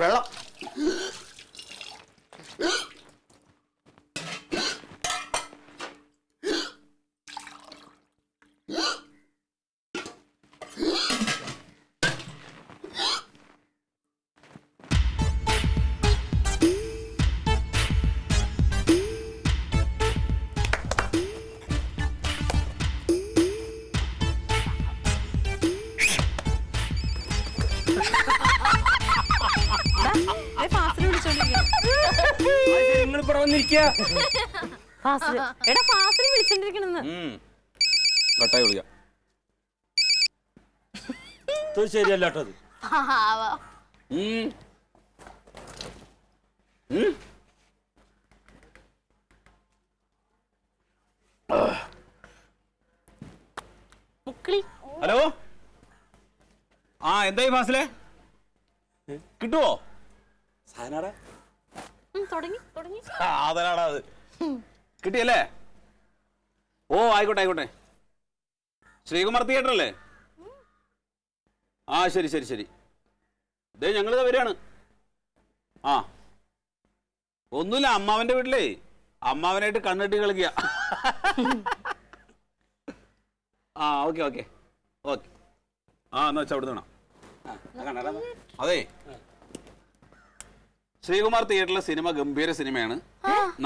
വെള്ളം. ശരിയല്ലാട്ടത്. ഹലോ, ആ എന്തായി ഫാസിലെ, കിട്ടുവോ സാധനാടാ? അതനാടാ അത്. കിട്ടിയല്ലേ? ഓ ആയിക്കോട്ടെ ആയിക്കോട്ടെ. ശ്രീകുമാർ തിയേറ്റർ അല്ലേ? ആ ശരി ശരി ശരി. ഇതേ ഞങ്ങളിത് വരികയാണ്. ആ ഒന്നുമില്ല, അമ്മാവന്റെ വീട്ടിലേ അമ്മാവനായിട്ട് കണ്ണെട്ടി കളിക്കുക. ആ ഓക്കെ ഓക്കെ ഓക്കെ. ആ എന്നാ വെച്ചാൽ അവിടെ നിന്നാ. അതെ, ശ്രീകുമാർ തിയേറ്ററിലെ സിനിമ ഗംഭീര സിനിമയാണ്.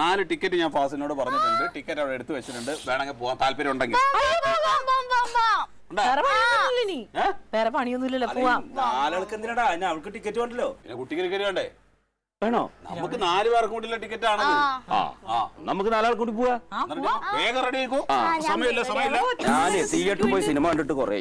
4 ടിക്കറ്റ് ഞാൻ ഫാസിനോട് പറഞ്ഞിട്ടുണ്ട്. ടിക്കറ്റ് അവിടെ എടുത്തു വെച്ചിട്ടുണ്ട്. വേണമെങ്കിൽ പോവാൻ താല്പര്യം ഉണ്ടെങ്കിൽ. വേറെ പണിയൊന്നുമില്ലല്ലോ, പോവാം. 4 ആൾക്ക് എന്തിനാടാ? അവൾക്ക് ടിക്കറ്റ് വേണ്ടല്ലോ. പിന്നെ കുട്ടിക്ക് ടിക്കറ്റ് വേണ്ടേ? വേണോ? നമുക്ക് 4 പേർക്കും കൂടിയുള്ള ടിക്കറ്റ് ആണ്. നമുക്ക് 4 ആൾ കൂടി പോവാ. വേഗം റെഡി ആയിക്കോ. സമയമില്ല സമയമില്ല. ഞാൻ തിയേറ്ററിൽ പോയി സിനിമ കണ്ടിട്ട് കുറേ.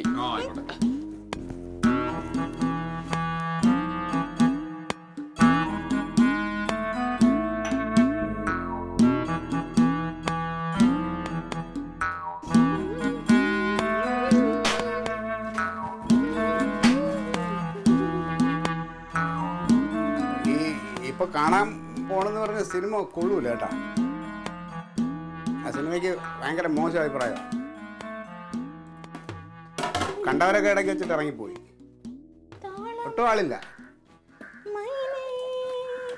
ഇപ്പൊ കാണാൻ പോണെന്ന് പറഞ്ഞ സിനിമ കൊള്ളൂല കേട്ടാ. ആ സിനിമയ്ക്ക് ഭയങ്കര മോശം അഭിപ്രായം. കണ്ടവരൊക്കെ ഇടയ്ക്ക് വെച്ചിട്ട് ഇറങ്ങിപ്പോയി. ഒട്ടും ആളില്ല.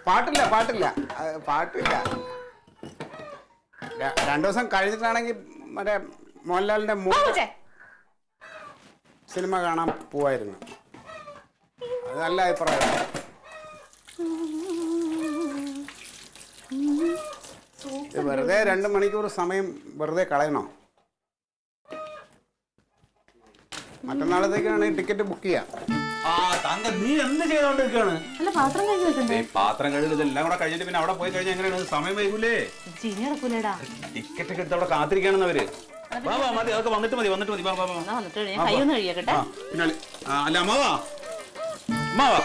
പാട്ടില്ല പാട്ടില്ല പാട്ടില്ല. 2 ദിവസം കഴിഞ്ഞിട്ടാണെങ്കിൽ മറ്റേ മോഹൻലാലിന്റെ സിനിമ കാണാൻ പോവായിരുന്നു. അത് നല്ല അഭിപ്രായം. വെറുതെ 2 മണിക്കൂർ സമയം വെറുതെ കളയണോ? മറ്റന്നാളത്തേക്കാണ് ടിക്കറ്റ് ബുക്ക് ചെയ്യാം. നീ എന്ത് ചെയ്തോണ്ടിരിക്കാണ്? പാത്രം കഴുകൽ ഇതെല്ലാം കൂടെ കഴിഞ്ഞിട്ട് പിന്നെ അവിടെ പോയി കഴിഞ്ഞാൽ എങ്ങനെയാണ്? സമയം വൈകൂലേ? ടിക്കറ്റ് ഒക്കെ എടുത്ത് അവിടെ കാത്തിരിക്കണെന്നവര്. മതി, അതൊക്കെ വന്നിട്ട് മതി. പിന്നെ അല്ല അമ്മാവാ, അമ്മാവാ